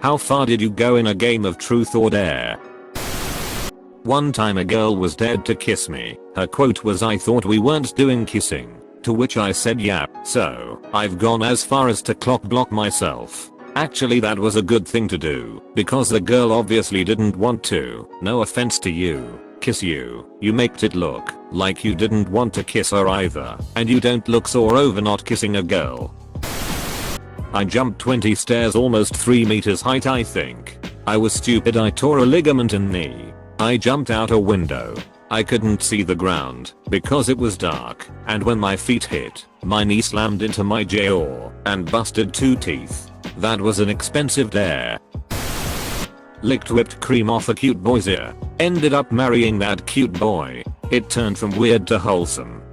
How far did you go in a game of truth or dare? One time a girl was dared to kiss me. Her quote was, "I thought we weren't doing kissing." To which I said, "Yeah, so I've gone as far as to clock block myself." Actually that was a good thing to do, because the girl obviously didn't want to, no offense to you, kiss you. You made it look like you didn't want to kiss her either, and you don't look sore over not kissing a girl. I jumped 20 stairs almost 3 meters height I think. I was stupid, I tore a ligament in knee. I jumped out a window. I couldn't see the ground because it was dark, and when my feet hit, my knee slammed into my jaw and busted 2 teeth. That was an expensive dare. Licked whipped cream off a cute boy's ear. Ended up marrying that cute boy. It turned from weird to wholesome.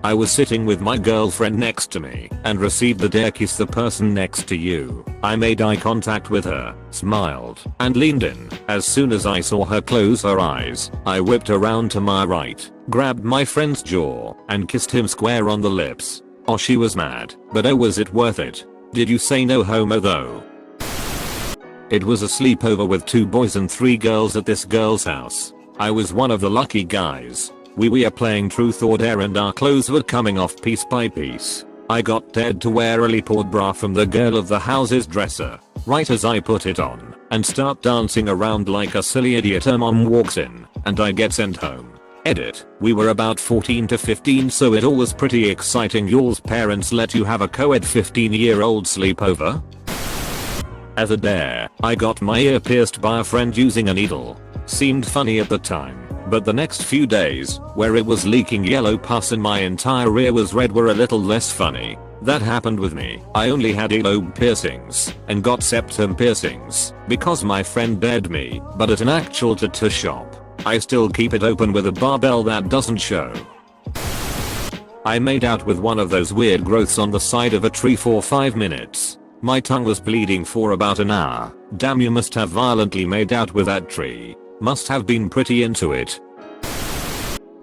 I was sitting with my girlfriend next to me and received the dare kiss the person next to you. I made eye contact with her, smiled, and leaned in. As soon as I saw her close her eyes, I whipped around to my right, grabbed my friend's jaw, and kissed him square on the lips. Oh, she was mad, but oh was it worth it? Did you say no homo though? It was a sleepover with 2 boys and 3 girls at this girl's house. I was one of the lucky guys. We were playing truth or dare and our clothes were coming off piece by piece. I got dared to wear a leopard bra from the girl of the house's dresser. Right as I put it on and start dancing around like a silly idiot, her mom walks in and I get sent home. Edit. We were about 14 to 15, so it all was pretty exciting. Yours parents let you have a co-ed 15-year-old sleepover? As a dare, I got my ear pierced by a friend using a needle. Seemed funny at the time, but the next few days, where it was leaking yellow pus and my entire ear was red, were a little less funny. That happened with me. I only had earlobe piercings and got septum piercings because my friend dared me, but at an actual tattoo shop. I still keep it open with a barbell that doesn't show. I made out with one of those weird growths on the side of a tree for 5 minutes. My tongue was bleeding for about an hour. Damn, you must have violently made out with that tree. Must have been pretty into it.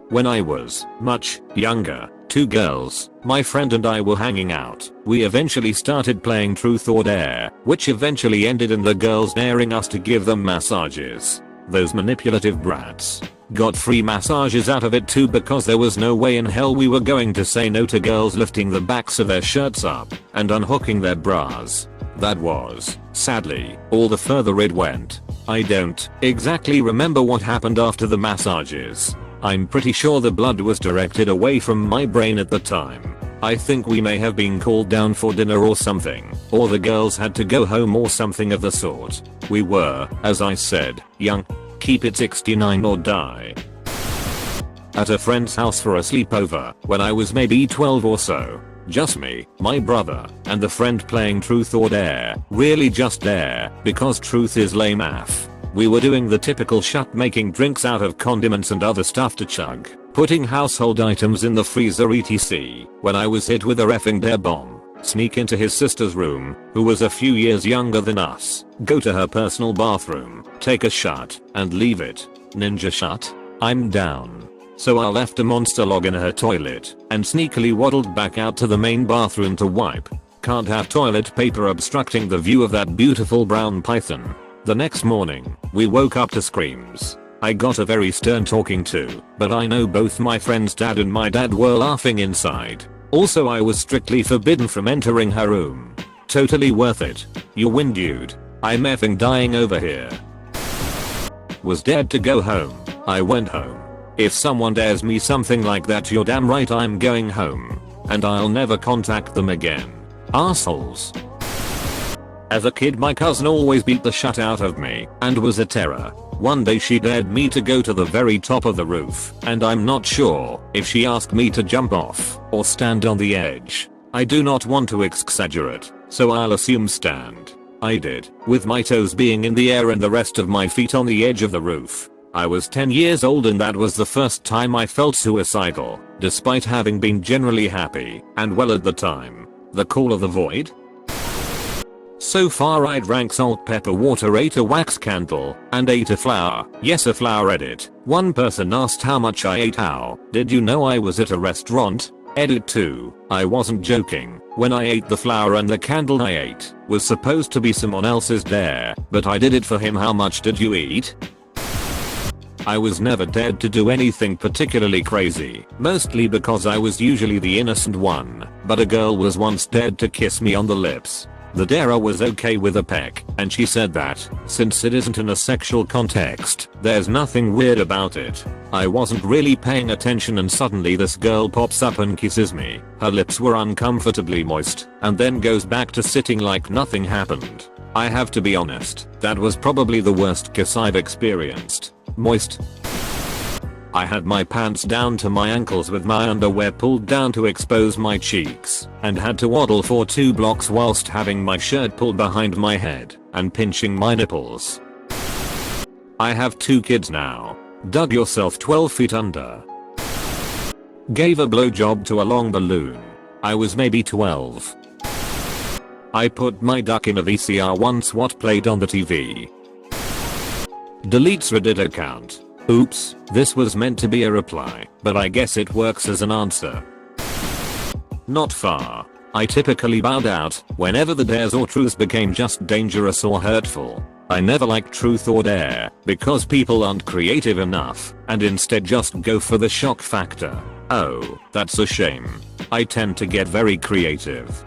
When I was much younger, 2 girls, my friend and I were hanging out. We eventually started playing truth or dare, which eventually ended in the girls daring us to give them massages. Those manipulative brats. Got free massages out of it too, because there was no way in hell we were going to say no to girls lifting the backs of their shirts up and unhooking their bras. That was, sadly, all the further it went. I don't exactly remember what happened after the massages. I'm pretty sure the blood was directed away from my brain at the time. I think we may have been called down for dinner or something, or the girls had to go home or something of the sort. We were, as I said, young. Keep it 69 or die. At a friend's house for a sleepover when I was maybe 12 or so. Just me, my brother, and the friend playing truth or dare. Really just dare, because truth is lame AF. We were doing the typical shut, making drinks out of condiments and other stuff to chug, putting household items in the freezer etc. when I was hit with a effing dare bomb. Sneak into his sister's room, who was a few years younger than us, go to her personal bathroom, take a shot, and leave it. Ninja shot? I'm down. So I left a monster log in her toilet, and sneakily waddled back out to the main bathroom to wipe. Can't have toilet paper obstructing the view of that beautiful brown python. The next morning, we woke up to screams. I got a very stern talking to, but I know both my friend's dad and my dad were laughing inside. Also, I was strictly forbidden from entering her room. Totally worth it. You win, dude. I'm effing dying over here. Was dared to go home. I went home. If someone dares me something like that, you're damn right I'm going home. And I'll never contact them again. Assholes. As a kid, my cousin always beat the shit out of me and was a terror. One day she dared me to go to the very top of the roof, and I'm not sure if she asked me to jump off or stand on the edge. I do not want to exaggerate, so I'll assume stand. I did, with my toes being in the air and the rest of my feet on the edge of the roof. I was 10 years old and that was the first time I felt suicidal, despite having been generally happy and well at the time. The call of the void? So far I drank salt, pepper, water, ate a wax candle, and ate a flower. Yes, a flower. Edit. One person asked how much I ate. How did you know I was at a restaurant? Edit 2. I wasn't joking when I ate the flower, and the candle I ate was supposed to be someone else's dare, but I did it for him. How much did you eat? I was never dared to do anything particularly crazy, mostly because I was usually the innocent one, but a girl was once dared to kiss me on the lips. The darer was okay with a peck, and she said that, since it isn't in a sexual context, there's nothing weird about it. I wasn't really paying attention, and suddenly this girl pops up and kisses me. Her lips were uncomfortably moist, and then goes back to sitting like nothing happened. I have to be honest, that was probably the worst kiss I've experienced. Moist. I had my pants down to my ankles with my underwear pulled down to expose my cheeks, and had to waddle for 2 blocks whilst having my shirt pulled behind my head and pinching my nipples. I have 2 kids now. Dug yourself 12 feet under. Gave a blowjob to a long balloon. I was maybe 12. I put my duck in a VCR once. What played on the TV? Deletes Reddit account. Oops, this was meant to be a reply, but I guess it works as an answer. Not far. I typically bowed out whenever the dares or truths became just dangerous or hurtful. I never liked truth or dare because people aren't creative enough and instead just go for the shock factor. Oh, that's a shame. I tend to get very creative.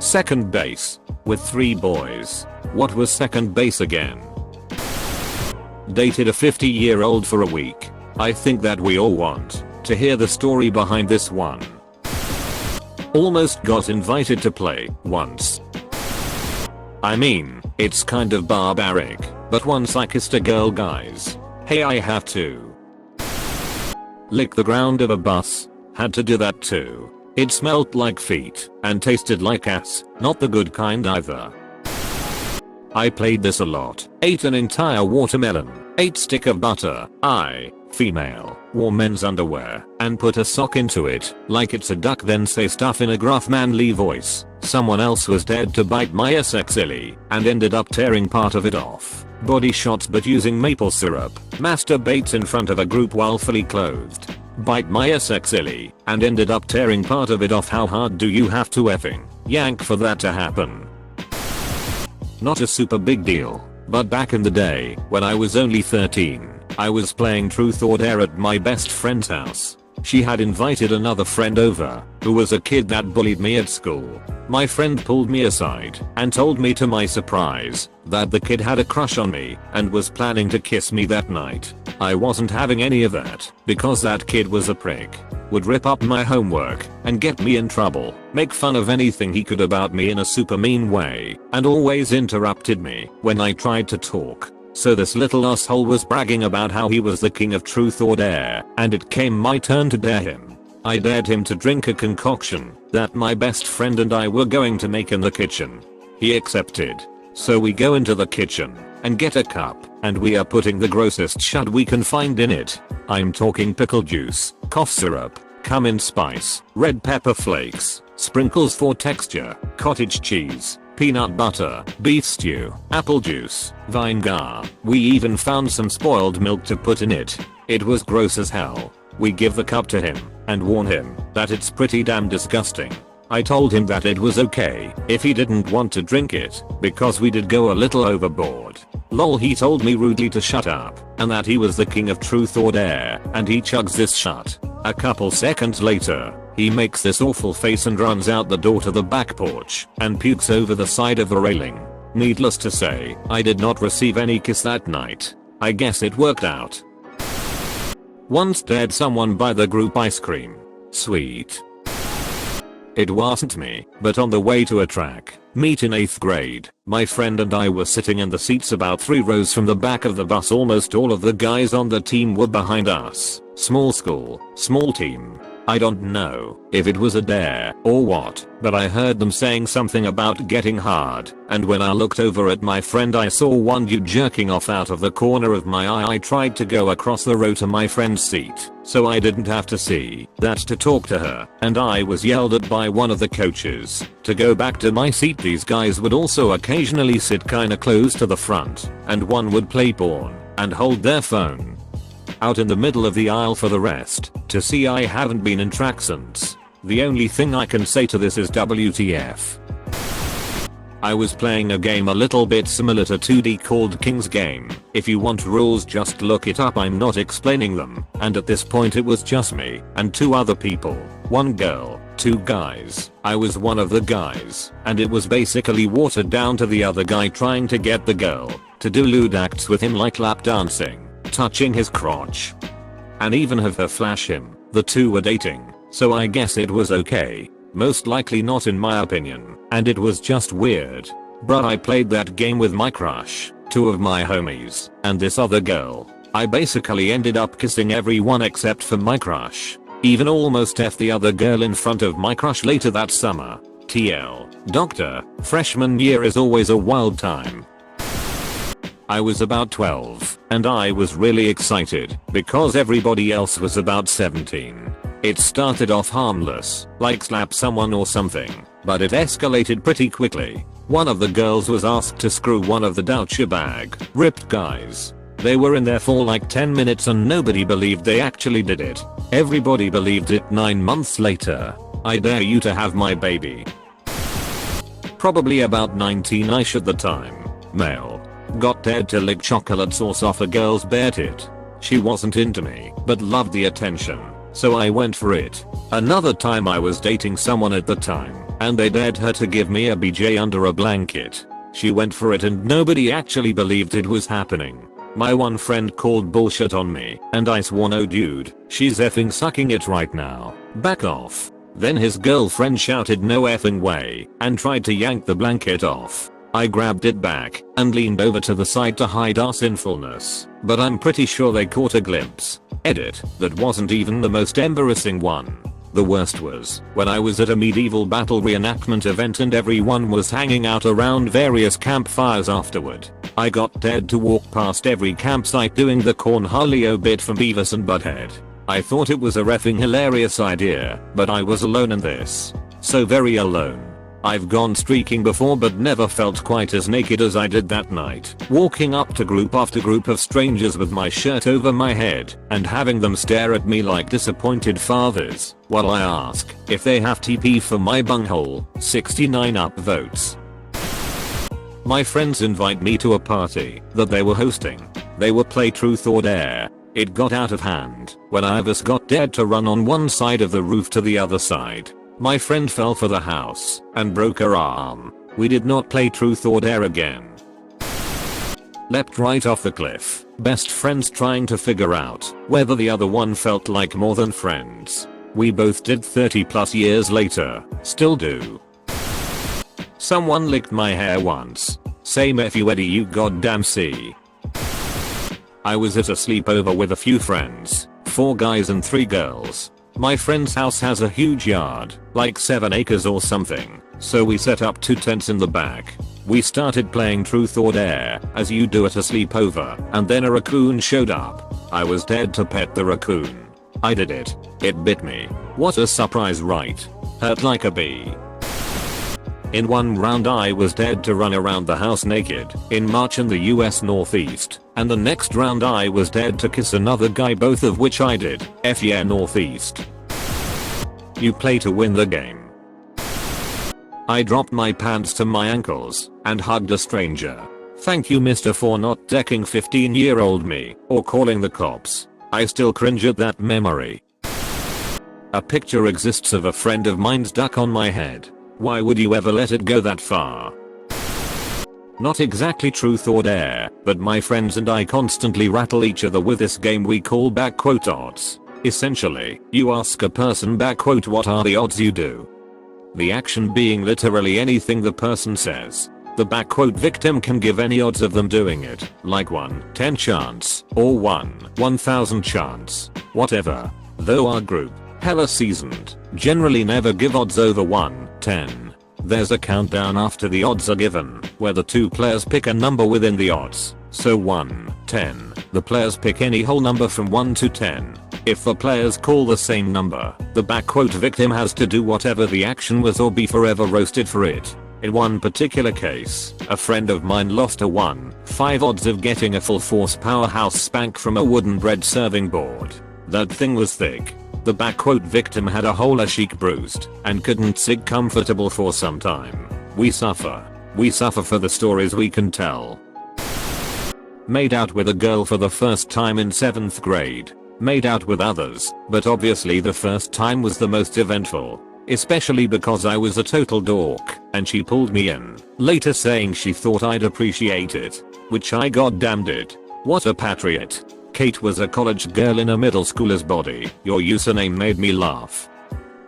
Second base. With 3 boys. What was second base again? Dated a 50-year-old for a week. I think that we all want to hear the story behind this one. Almost got invited to play once. I mean, it's kind of barbaric, but once I kissed a girl, guys. Hey, I have to lick the ground of a bus. Had to do that too. It smelled like feet and tasted like ass, not the good kind either. I played this a lot. Ate an entire watermelon, ate stick of butter, female, wore men's underwear, and put a sock into it, like it's a duck, then say stuff in a gruff manly voice. Someone else was dared to bite my ass sexily, and ended up tearing part of it off. Body shots but using maple syrup. Masturbates in front of a group while fully clothed. Bite my ass sexily, and ended up tearing part of it off. How hard do you have to effing yank for that to happen? Not a super big deal, but back in the day, when I was only 13, I was playing truth or dare at my best friend's house. She had invited another friend over, who was a kid that bullied me at school. My friend pulled me aside and told me, to my surprise, that the kid had a crush on me and was planning to kiss me that night. I wasn't having any of that, because that kid was a prick. Would rip up my homework and get me in trouble, make fun of anything he could about me in a super mean way, and always interrupted me when I tried to talk. So this little asshole was bragging about how he was the king of truth or dare, and it came my turn to dare him. I dared him to drink a concoction that my best friend and I were going to make in the kitchen. He accepted. So we go into the kitchen and get a cup, and we are putting the grossest shit we can find in it. I'm talking pickle juice, cough syrup, cumin spice, red pepper flakes, sprinkles for texture, cottage cheese, peanut butter, beef stew, apple juice, vinegar. We even found some spoiled milk to put in it. It was gross as hell. We give the cup to him and warn him that it's pretty damn disgusting. I told him that it was okay if he didn't want to drink it, because we did go a little overboard. Lol, he told me rudely to shut up and that he was the king of truth or dare, and he chugs this shut. A couple seconds later, he makes this awful face and runs out the door to the back porch and pukes over the side of the railing. Needless to say, I did not receive any kiss that night. I guess it worked out. Once dared someone buy the group ice cream. Sweet. It wasn't me, but on the way to a track meet in 8th grade, my friend and I were sitting in the seats about 3 rows from the back of the bus. Almost all of the guys on the team were behind us. Small school, small team. I don't know if it was a dare or what, but I heard them saying something about getting hard, and when I looked over at my friend I saw one dude jerking off out of the corner of my eye. I tried to go across the row to my friend's seat, so I didn't have to see that to talk to her, and I was yelled at by one of the coaches to go back to my seat. These guys would also occasionally sit kinda close to the front, and one would play porn and hold their phone. out in the middle of the aisle for the rest to see I haven't been in track since. The only thing I can say to this is WTF. I was playing a game a little bit similar to 2D called King's Game. If you want rules, just look it up, I'm not explaining them. And at this point it was just me and 2 other people. 1 girl, 2 guys. I was one of the guys, and it was basically watered down to the other guy trying to get the girl to do lewd acts with him like lap dancing, touching his crotch, and even have her flash him. The 2 were dating, so I guess it was okay. Most likely not in my opinion, and it was just weird. Bruh, I played that game with my crush, 2 of my homies, and this other girl. I basically ended up kissing everyone except for my crush. Even almost F the other girl in front of my crush later that summer. TL. Doctor, freshman year is always a wild time. I was about 12, and I was really excited because everybody else was about 17. It started off harmless, like slap someone or something, but it escalated pretty quickly. One of the girls was asked to screw one of the doucher bag, ripped guys. They were in there for like 10 minutes and nobody believed they actually did it. Everybody believed it 9 months later. I dare you to have my baby. Probably about 19ish at the time. Male. Got dared to lick chocolate sauce off a girl's bare tit. She wasn't into me, but loved the attention, so I went for it. Another time I was dating someone at the time, and they dared her to give me a BJ under a blanket. She went for it and nobody actually believed it was happening. My one friend called bullshit on me, and I swore, no dude, she's effing sucking it right now. Back off. Then his girlfriend shouted no effing way, and tried to yank the blanket off. I grabbed it back, and leaned over to the side to hide our sinfulness, but I'm pretty sure they caught a glimpse. Edit, that wasn't even the most embarrassing one. The worst was when I was at a medieval battle reenactment event and everyone was hanging out around various campfires afterward. I got dared to walk past every campsite doing the Cornholio bit from Beavis and Butthead. I thought it was a reffing hilarious idea, but I was alone in this. So very alone. I've gone streaking before but never felt quite as naked as I did that night, walking up to group after group of strangers with my shirt over my head and having them stare at me like disappointed fathers while I ask if they have TP for my bunghole. 69 upvotes. My friends invite me to a party that they were hosting. They were play truth or dare. It got out of hand when Ivis got dared to run on one side of the roof to the other side. My friend fell for the house and broke her arm. We did not play truth or dare again. Leapt right off the cliff. Best friends trying to figure out whether the other one felt like more than friends. We both did 30+ years later. Still do. Someone licked my hair once. Same F you Eddie, you goddamn C. I was at a sleepover with a few friends. 4 guys and 3 girls. My friend's house has a huge yard, like 7 acres or something, so we set up 2 tents in the back. We started playing truth or dare, as you do at a sleepover, and then a raccoon showed up. I was dared to pet the raccoon. I did it. It bit me. What a surprise, right? Hurt like a bee. In one round I was dared to run around the house naked in March in the US Northeast, and the next round I was dared to kiss another guy, both of which I did. F yeah, Northeast. You play to win the game. I dropped my pants to my ankles and hugged a stranger. Thank you mister for not decking 15-year-old me or calling the cops. I still cringe at that memory. A picture exists of a friend of mine's duck on my head. Why would you ever let it go that far? Not exactly truth or dare, but my friends and I constantly rattle each other with this game we call odds. Essentially, you ask a person what are the odds you do. The action being literally anything the person says. The victim can give any odds of them doing it, like 1/10 chance, or 1/1000 chance, whatever. Though our group, hella seasoned, generally never give odds over 1/10. There's a countdown after the odds are given, where the 2 players pick a number within the odds. So 1/10, the players pick any whole number from 1 to 10. If the players call the same number, the victim has to do whatever the action was or be forever roasted for it. In one particular case, a friend of mine lost a 1/5 odds of getting a full force powerhouse spank from a wooden bread serving board. That thing was thick. The victim had a whole cheek bruised and couldn't sit comfortable for some time. We suffer. We suffer for the stories we can tell. Made out with a girl for the first time in 7th grade. Made out with others, but obviously the first time was the most eventful. Especially because I was a total dork and she pulled me in, later saying she thought I'd appreciate it. Which I goddamn did. What a patriot. Kate was a college girl in a middle schooler's body. Your username made me laugh.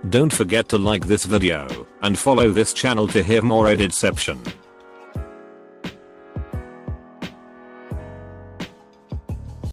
Don't forget to like this video and follow this channel to hear more editception.